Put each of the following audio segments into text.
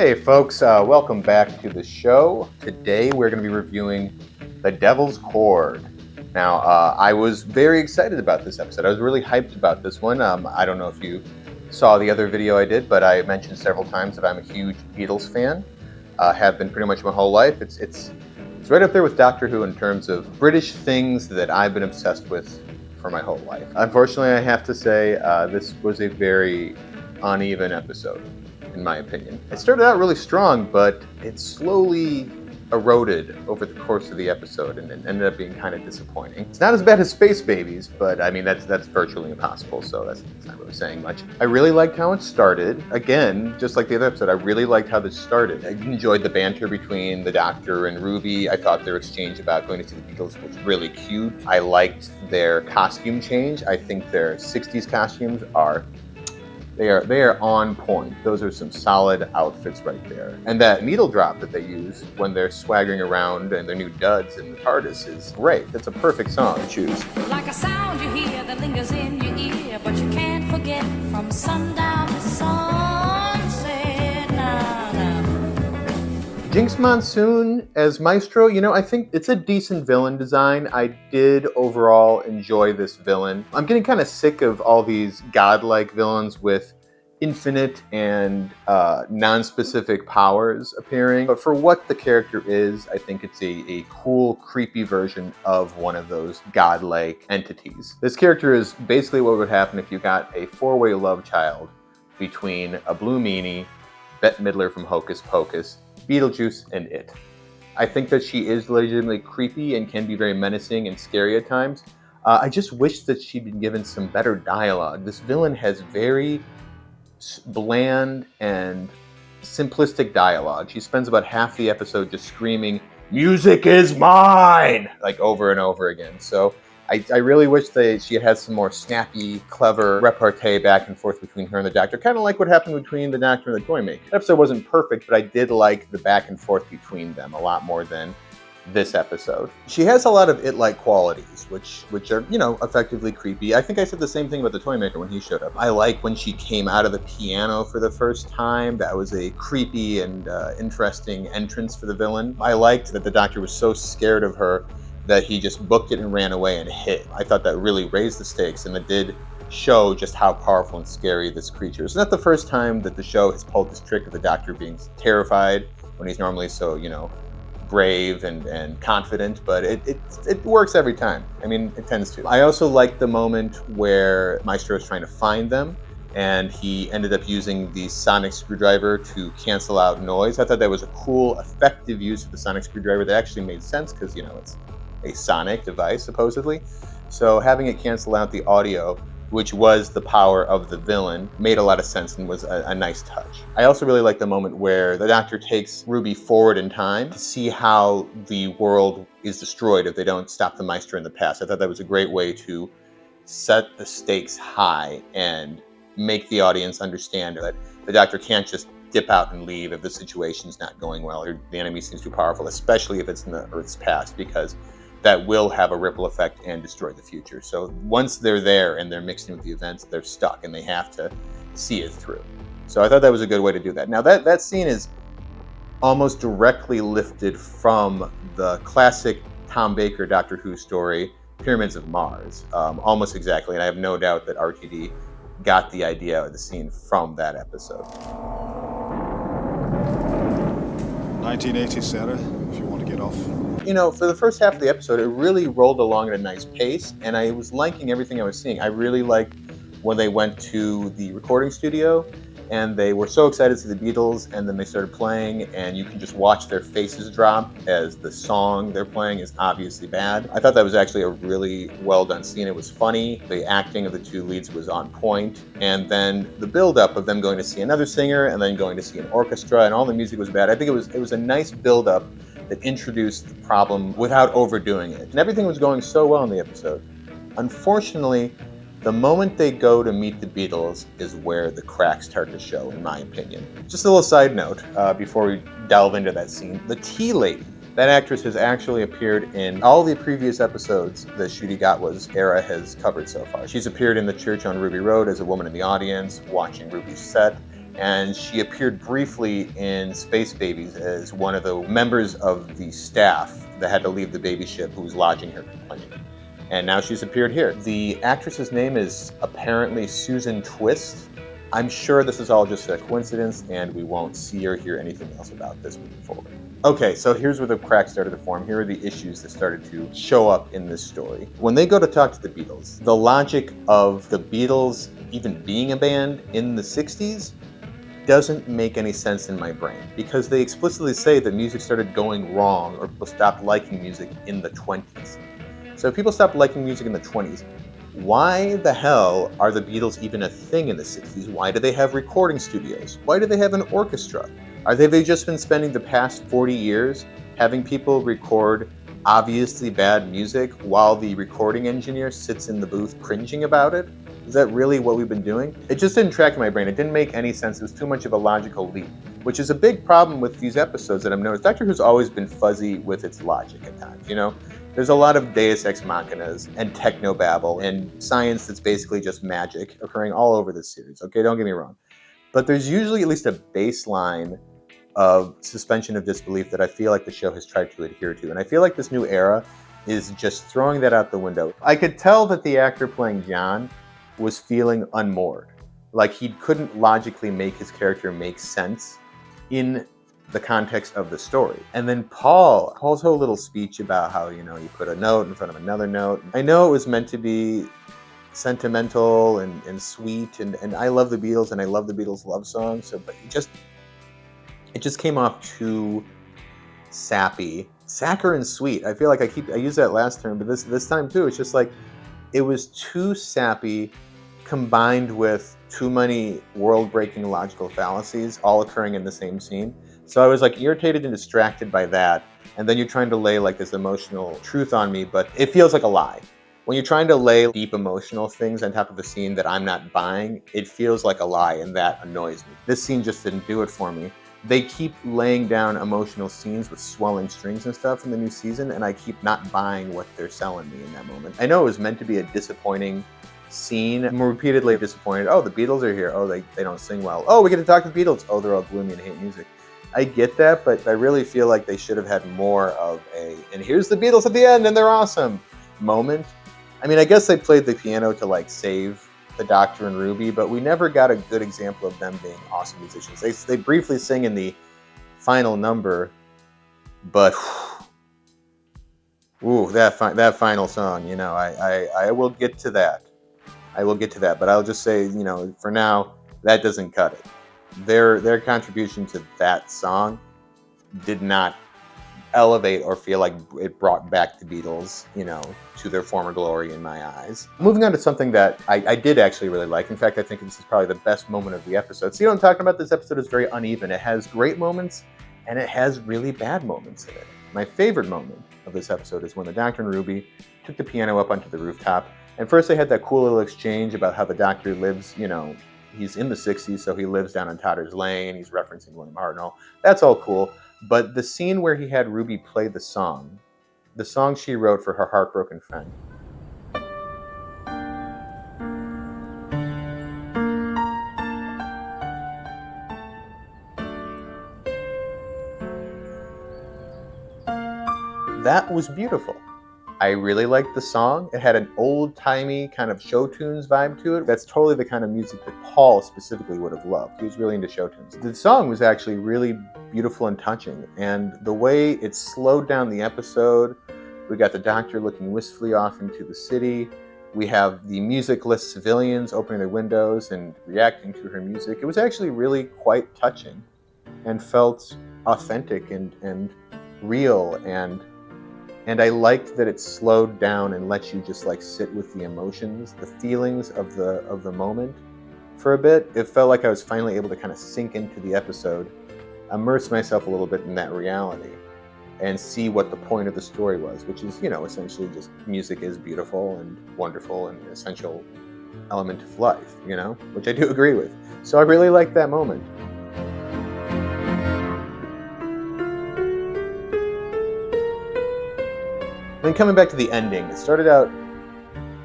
Hey folks, welcome back to the show. Today we're going to be reviewing The Devil's Chord. Now, I was very excited about this episode. I was really hyped about this one. I don't know if you saw the other video I did, but I mentioned several times that I'm a huge Beatles fan. Have been pretty much my whole life. It's right up there with Doctor Who in terms of British things that I've been obsessed with for my whole life. Unfortunately, I have to say this was a very uneven episode, in my opinion. It started out really strong, but it slowly eroded over the course of the episode and it ended up being kind of disappointing. It's not as bad as Space Babies, but I mean, that's virtually impossible, so that's not really saying much. I really liked how it started. Again, just like the other episode, I really liked how this started. I enjoyed the banter between the Doctor and Ruby. I thought their exchange about going to see the Beatles was really cute. I liked their costume change. I think their 60s costumes are They are on point. Those are some solid outfits right there. And that needle drop that they use when they're swaggering around and their new duds in the TARDIS is great. That's a perfect song to choose. Like a sound you hear that lingers in your ear, but you can't forget from sundown to sunset. Now. Jinx Monsoon as Maestro, I think it's a decent villain design. I did overall enjoy this villain. I'm getting kind of sick of all these godlike villains with infinite and non-specific powers appearing. But for what the character is, I think it's a cool, creepy version of one of those godlike entities. This character is basically what would happen if you got a four-way love child between a Blue Meanie, Bette Midler from Hocus Pocus, Beetlejuice, and It. I think that she is legitimately creepy and can be very menacing and scary at times. I just wish that she'd been given some better dialogue. This villain has very bland and simplistic dialogue. She spends about half the episode just screaming, "Music is mine!" like over and over again. So I really wish she had some more snappy, clever repartee back and forth between her and the Doctor. Kind of like what happened between the Doctor and the Toymaker. The episode wasn't perfect, but I did like the back and forth between them a lot more than this episode. She has a lot of It-like qualities, which are, effectively creepy. I think I said the same thing about the Toymaker when he showed up. I like when she came out of the piano for the first time. That was a creepy and interesting entrance for the villain. I liked that the Doctor was so scared of her that he just booked it and ran away and hid. I thought that really raised the stakes, and it did show just how powerful and scary this creature is. It's not the first time that the show has pulled this trick of the Doctor being terrified when he's normally so, brave and confident, but it works every time. I mean, it tends to. I also liked the moment where Maestro is trying to find them, and he ended up using the sonic screwdriver to cancel out noise. I thought that was a cool, effective use of the sonic screwdriver that actually made sense because, it's a sonic device, supposedly. So having it cancel out the audio, which was the power of the villain, made a lot of sense and was a nice touch. I also really like the moment where the Doctor takes Ruby forward in time to see how the world is destroyed if they don't stop the Maestro in the past. I thought that was a great way to set the stakes high and make the audience understand that the Doctor can't just dip out and leave if the situation's not going well or the enemy seems too powerful, especially if it's in the Earth's past, because that will have a ripple effect and destroy the future. So once they're there and they're mixed in with the events, they're stuck and they have to see it through. So I thought that was a good way to do that. Now that scene is almost directly lifted from the classic Tom Baker Doctor Who story, Pyramids of Mars, almost exactly. And I have no doubt that RTD got the idea of the scene from that episode. 1980, Sarah, if you want to get off. For the first half of the episode, it really rolled along at a nice pace, and I was liking everything I was seeing. I really liked when they went to the recording studio, and they were so excited to see the Beatles, and then they started playing, and you can just watch their faces drop as the song they're playing is obviously bad. I thought that was actually a really well-done scene. It was funny. The acting of the two leads was on point, and then the build-up of them going to see another singer, and then going to see an orchestra, and all the music was bad. I think it was a nice build-up that introduced the problem without overdoing it. And everything was going so well in the episode. Unfortunately, the moment they go to meet the Beatles is where the cracks start to show, in my opinion. Just a little side note before we delve into that scene. The Tea Lady, that actress has actually appeared in all the previous episodes that Shooty Got Was era has covered so far. She's appeared in the church on Ruby Road as a woman in the audience, watching Ruby's set. and she appeared briefly in Space Babies as one of the members of the staff that had to leave the baby ship who was lodging her complaint. And now she's appeared here. The actress's name is apparently Susan Twist. I'm sure this is all just a coincidence, and we won't see or hear anything else about this moving forward. Okay, so here's where the cracks started to form. Here are the issues that started to show up in this story. When they go to talk to the Beatles, the logic of the Beatles even being a band in the 60s doesn't make any sense in my brain, because they explicitly say that music started going wrong or people stopped liking music in the 20s. So if people stopped liking music in the 20s, why the hell are the Beatles even a thing in the 60s? Why do they have recording studios? Why do they have an orchestra? Are they just been spending the past 40 years having people record obviously bad music while the recording engineer sits in the booth cringing about it? Is that really what we've been doing? It just didn't track in my brain. It didn't make any sense. It was too much of a logical leap, which is a big problem with these episodes that I've noticed. Doctor Who's always been fuzzy with its logic at times, you know? There's a lot of deus ex machinas and technobabble and science that's basically just magic occurring all over this series, okay? Don't get me wrong. But there's usually at least a baseline of suspension of disbelief that I feel like the show has tried to adhere to. And I feel like this new era is just throwing that out the window. I could tell that the actor playing John was feeling unmoored. Like he couldn't logically make his character make sense in the context of the story. And then Paul's whole little speech about how, you know, you put a note in front of another note. I know it was meant to be sentimental and sweet, and I love the Beatles and I love the Beatles love songs, so but it just came off too sappy. Saccharine sweet. I feel like I used that last term, but this time too, it's just like it was too sappy combined with too many world-breaking logical fallacies all occurring in the same scene. So I was like irritated and distracted by that. And then you're trying to lay like this emotional truth on me, but it feels like a lie. When you're trying to lay deep emotional things on top of a scene that I'm not buying, it feels like a lie, and that annoys me. This scene just didn't do it for me. They keep laying down emotional scenes with swelling strings and stuff in the new season, and I keep not buying what they're selling me in that moment. I know it was meant to be a disappointing scene. I'm repeatedly disappointed. Oh, the Beatles are here. Oh, they don't sing well. Oh, we get to talk to the Beatles. Oh, they're all gloomy and hate music. I get that, but I really feel like they should have had more of a, and here's the Beatles at the end and they're awesome moment. I mean, I guess they played the piano to like save the Doctor and Ruby, but we never got a good example of them being awesome musicians. They briefly sing in the final number, but ooh, that final song, you know, I will get to that. I will get to that, but I'll just say, you know, for now, that doesn't cut it. Their contribution to that song did not elevate or feel like it brought back the Beatles, you know, to their former glory in my eyes. Moving on to something that I did actually really like. In fact, I think this is probably the best moment of the episode. See what I'm talking about? This episode is very uneven. It has great moments and it has really bad moments in it. My favorite moment of this episode is when the Doctor and Ruby took the piano up onto the rooftop. And first they had that cool little exchange about how the Doctor lives, you know, he's in the 60s, so he lives down on Totter's Lane. He's referencing William Hartnell. That's all cool. But the scene where he had Ruby play the song she wrote for her heartbroken friend. That was beautiful. I really liked the song. It had an old-timey kind of show tunes vibe to it. That's totally the kind of music that Paul specifically would have loved. He was really into show tunes. The song was actually really beautiful and touching, and the way it slowed down the episode, we got the Doctor looking wistfully off into the city. We have the musicless civilians opening their windows and reacting to her music. It was actually really quite touching and felt authentic and real, and I liked that it slowed down and let you just like sit with the emotions, the feelings of the moment for a bit. It felt like I was finally able to kind of sink into the episode, immerse myself a little bit in that reality, and see what the point of the story was, which is, you know, essentially just music is beautiful and wonderful and an essential element of life, you know, which I do agree with. So I really liked that moment. Then coming back to the ending, it started out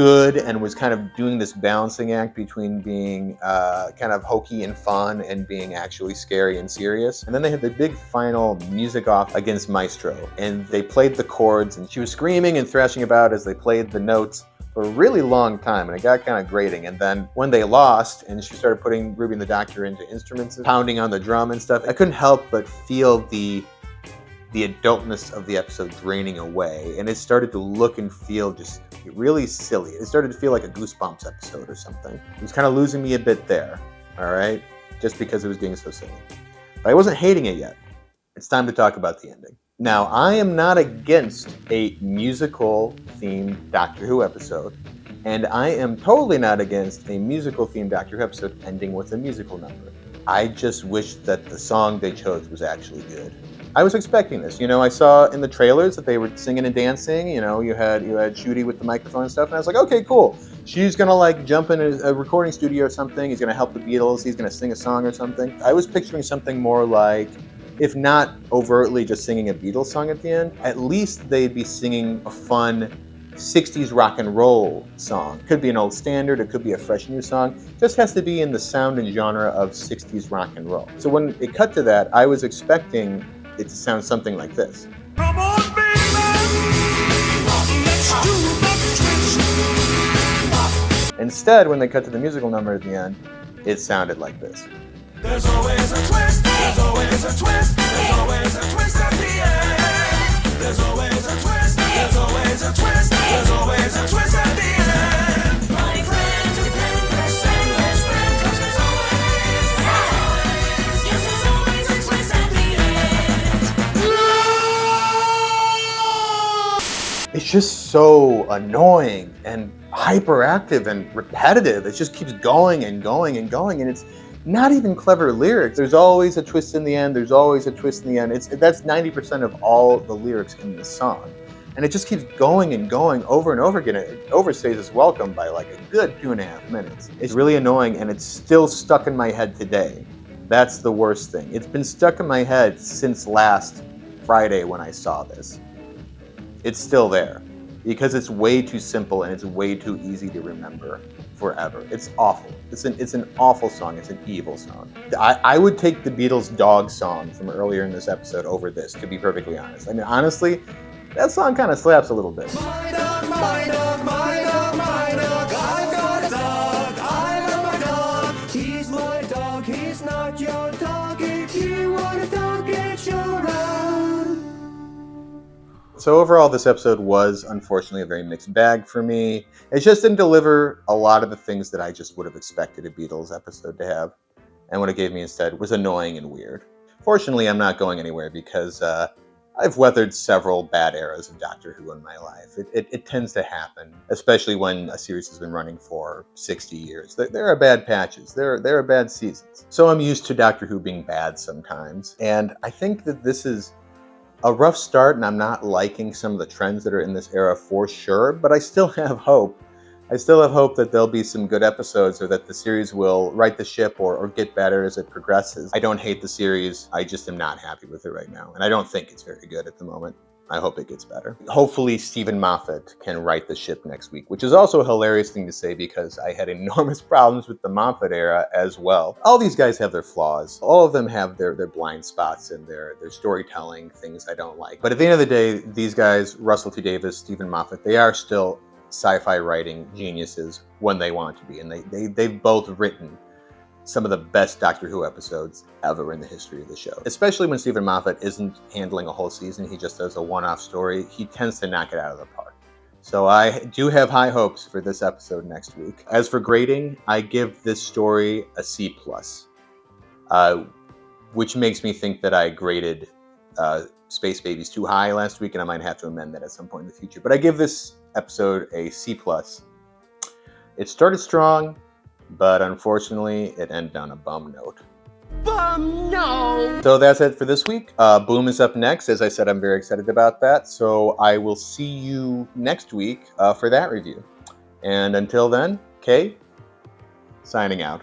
good and was kind of doing this balancing act between being kind of hokey and fun and being actually scary and serious. And then they had the big final music off against Maestro, and they played the chords, and she was screaming and thrashing about as they played the notes for a really long time, and it got kind of grating. And then when they lost and she started putting Ruby and the Doctor into instruments, pounding on the drum and stuff, I couldn't help but feel the adultness of the episode draining away, and it started to look and feel just really silly. It started to feel like a Goosebumps episode or something. It was kind of losing me a bit there, all right? Just because it was being so silly. But I wasn't hating it yet. It's time to talk about the ending. Now, I am not against a musical-themed Doctor Who episode, and I am totally not against a musical-themed Doctor Who episode ending with a musical number. I just wish that the song they chose was actually good. I was expecting this. You know, I saw in the trailers that they were singing and dancing. You know, you had Shooty with the microphone and stuff, and I was like, okay, cool. She's gonna like jump in a recording studio or something. He's gonna help the Beatles. He's gonna sing a song or something. I was picturing something more like, if not overtly just singing a Beatles song at the end, at least they'd be singing a fun 60s rock and roll song. It could be an old standard, it could be a fresh new song. It just has to be in the sound and genre of 60s rock and roll. So when it cut to that, I was expecting it to sound something like this. Come on, baby, let's do the twist. Instead, when they cut to the musical number at the end, it sounded like this. There's always a twist, there's always a twist, there's always a twist at the end. There's always a twist, there's always a twist, there's always a twist at the end. My friends, you can press and let's friend, 'cause there's always, yes, there's always a twist at the end. It's just so annoying and hyperactive and repetitive. It just keeps going and going and going, and it's not even clever lyrics. There's always a twist in the end. There's always a twist in the end. That's 90% of all the lyrics in the song. And it just keeps going and going over and over again. It overstays its welcome by like a good 2.5 minutes. It's really annoying, and it's still stuck in my head today. That's the worst thing. It's been stuck in my head since last Friday when I saw this. It's still there because it's way too simple and it's way too easy to remember forever. It's awful. It's an awful song. It's an evil song. I would take the Beatles' Dog song from earlier in this episode over this, to be perfectly honest. I mean, honestly, that song kind of slaps a little bit. My dog, my dog, my dog, my dog, I've got a dog, I love my dog. He's my dog, he's not your dog. If you want a dog, it's your own. So overall, this episode was unfortunately a very mixed bag for me. It just didn't deliver a lot of the things that I just would have expected a Beatles episode to have. And what it gave me instead was annoying and weird. Fortunately, I'm not going anywhere because I've weathered several bad eras of Doctor Who in my life. It tends to happen, especially when a series has been running for 60 years. There are bad patches. There are bad seasons. So I'm used to Doctor Who being bad sometimes. And I think that this is a rough start, and I'm not liking some of the trends that are in this era for sure, but I still have hope. I still have hope that there'll be some good episodes, or that the series will right the ship or get better as it progresses. I don't hate the series. I just am not happy with it right now, and I don't think it's very good at the moment. I hope it gets better. Hopefully Stephen Moffat can right the ship next week, which is also a hilarious thing to say because I had enormous problems with the Moffat era as well. All these guys have their flaws. All of them have their blind spots and their storytelling, things I don't like. But at the end of the day, these guys, Russell T Davies, Stephen Moffat, they are still sci-fi writing geniuses when they want to be. And they've both written some of the best Doctor Who episodes ever in the history of the show. Especially when Stephen Moffat isn't handling a whole season, he just does a one-off story. He tends to knock it out of the park. So I do have high hopes for this episode next week. As for grading, I give this story a C+, which makes me think that I graded Space Babies too high last week, and I might have to amend that at some point in the future. But I give this episode a C+. It started strong, but unfortunately, it ended on a bum note. Bum no! So that's it for this week. Boom is up next. As I said, I'm very excited about that. So I will see you next week for that review. And until then, Kay, signing out.